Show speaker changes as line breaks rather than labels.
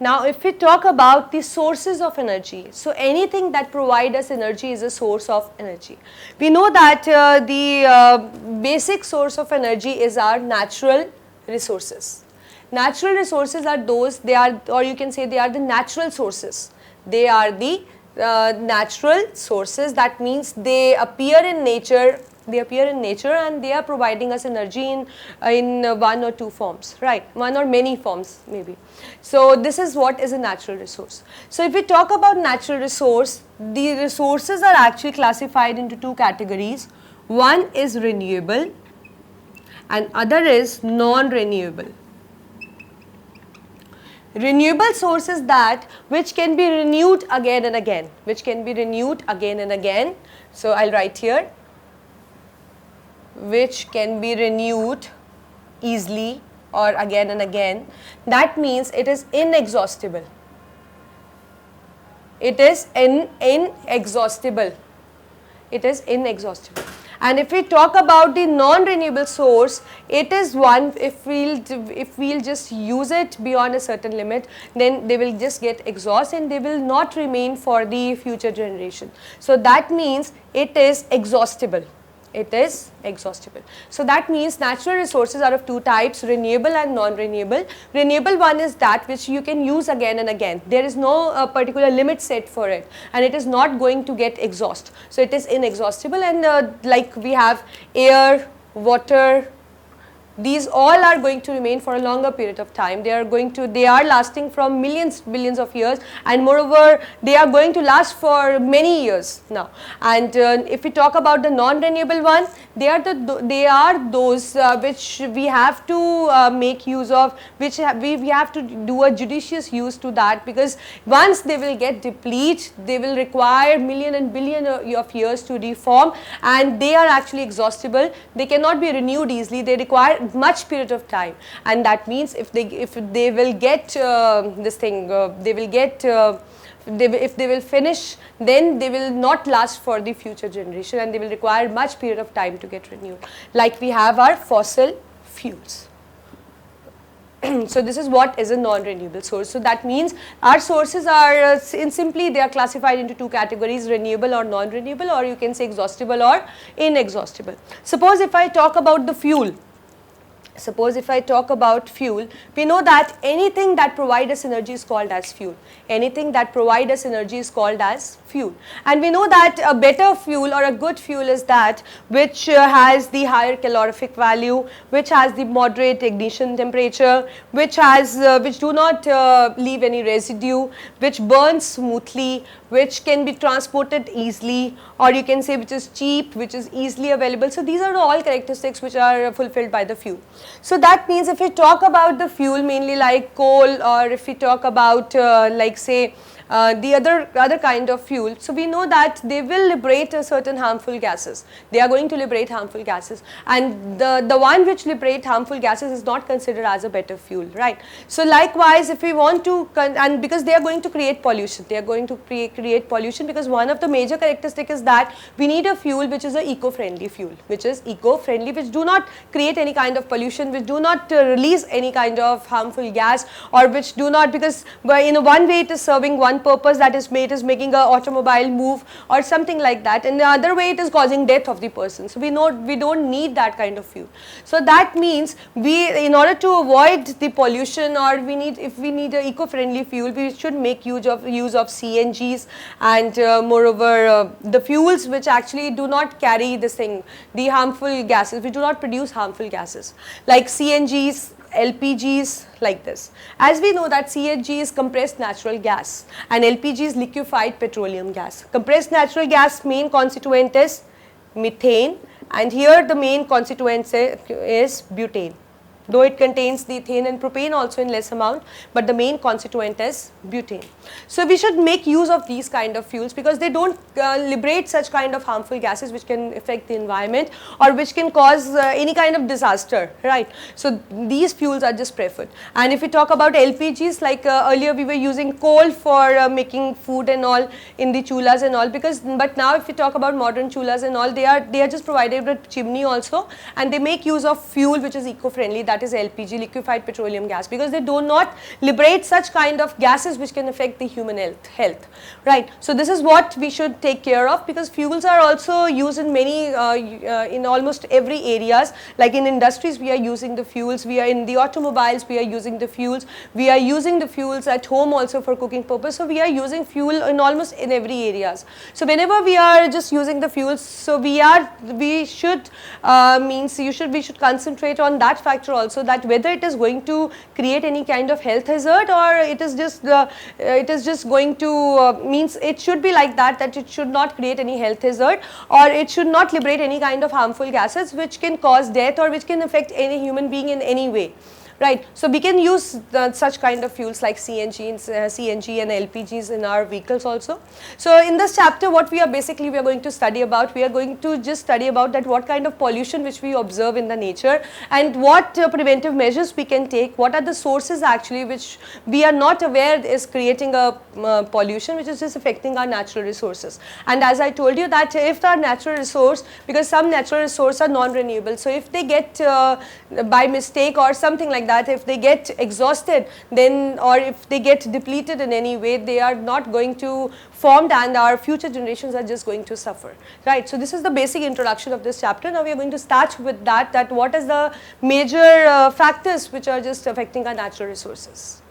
Now if we talk about the sources of energy, so anything that provides us energy is a source of energy. We know that the basic source of energy is our natural resources. Natural resources are those, they are, or you can say they are the natural sources. They are the natural sources, that means they appear in nature. And they are providing us energy in one or two forms, right? One or many forms maybe. So this is what is a natural resource. So if we talk about natural resource, the resources are actually classified into two categories. One is renewable and other is non-renewable. Renewable source is that which can be renewed again and again, So I'll write here, which can be renewed easily or again and again. That means it is inexhaustible. It is inexhaustible. And if we talk about the non-renewable source, it is one, if we'll just use it beyond a certain limit, then they will just get exhausted and they will not remain for the future generation. So that means it is exhaustible. So that means natural resources are of two types, renewable and non-renewable. Renewable one is that which you can use again and again. There is no particular limit set for it and it is not going to get exhaust. So it is inexhaustible, and like we have air, water, these all are going to remain for a longer period of time. They are lasting from billions of years, and moreover they are going to last for many years now. And if we talk about the non-renewable one, they are those which we have to make use of, which we have to do a judicious use to that, because once they will get depleted, they will require million and billion of years to reform, and they are actually exhaustible. They cannot be renewed easily. They require much period of time, and that means if they will get if they will finish, then they will not last for the future generation and they will require much period of time to get renewed. Like we have our fossil fuels. So this is what is a non-renewable source. So that means our sources are simply they are classified into two categories, renewable or non-renewable, or you can say exhaustible or inexhaustible. Suppose if I talk about the fuel. We know that anything that provides us energy is called as fuel. And we know that a better fuel or a good fuel is that which has the higher calorific value, which has the moderate ignition temperature, which do not leave any residue, which burns smoothly, which can be transported easily, or you can say which is cheap, which is easily available. So these are all characteristics which are fulfilled by the fuel. So that means if we talk about the fuel mainly like coal, or if we talk about like say the other kind of fuel, so we know that they will liberate a certain harmful gases. They are going to liberate harmful gases, and the one which liberate harmful gases is not considered as a better fuel, right? So likewise, if we want to, and because they are going to create pollution, because one of the major characteristic is that we need a fuel which is an eco-friendly fuel, which do not create any kind of pollution, which do not release any kind of harmful gas, or which do not, because in one way it is serving one purpose, that is making an automobile move or something like that, and the other way it is causing death of the person. So we don't need that kind of fuel. So that means in order to avoid the pollution, or if we need an eco-friendly fuel, we should make use of CNGs, and moreover the fuels which actually do not carry the harmful gases, which do not produce harmful gases, like CNGs, LPGs, like this. As we know that CNG is compressed natural gas and LPG is liquefied petroleum gas. Compressed natural gas main constituent is methane, and here the main constituent is butane. Though it contains the ethane and propane also in less amount, but the main constituent is butane. So we should make use of these kind of fuels, because they don't liberate such kind of harmful gases which can affect the environment or which can cause any kind of disaster, right? So these fuels are just preferred. And if we talk about LPGs, like earlier we were using coal for making food and all in the chulas and all, but now if we talk about modern chulas and all, they are just provided with chimney also, and they make use of fuel which is eco-friendly, that that is LPG, liquefied petroleum gas, because they do not liberate such kind of gases which can affect the human health, right? So this is what we should take care of, because fuels are also used in many, in almost every areas, like in industries we are using the fuels, we are in the automobiles we are using the fuels, we are using the fuels at home also for cooking purpose. So we are using fuel in almost in every areas. So whenever we are just using the fuels, so we should we should concentrate on that factor also, that whether it is going to create any kind of health hazard, or it is just going to means it should be like that it should not create any health hazard, or it should not liberate any kind of harmful gases which can cause death or which can affect any human being in any way. Right. So we can use such kind of fuels like CNG and LPGs in our vehicles also. So in this chapter, what we are going to study about, we are going to just study about that what kind of pollution which we observe in the nature, and what preventive measures we can take, what are the sources actually which we are not aware is creating a pollution which is just affecting our natural resources. And as I told you that if our natural resource, because some natural resources are non-renewable, so if they get by mistake or something like that, if they get exhausted, then, or if they get depleted in any way, they are not going to form, and our future generations are just going to suffer, right? So this is the basic introduction of this chapter. Now we are going to start with that what is the major factors which are just affecting our natural resources.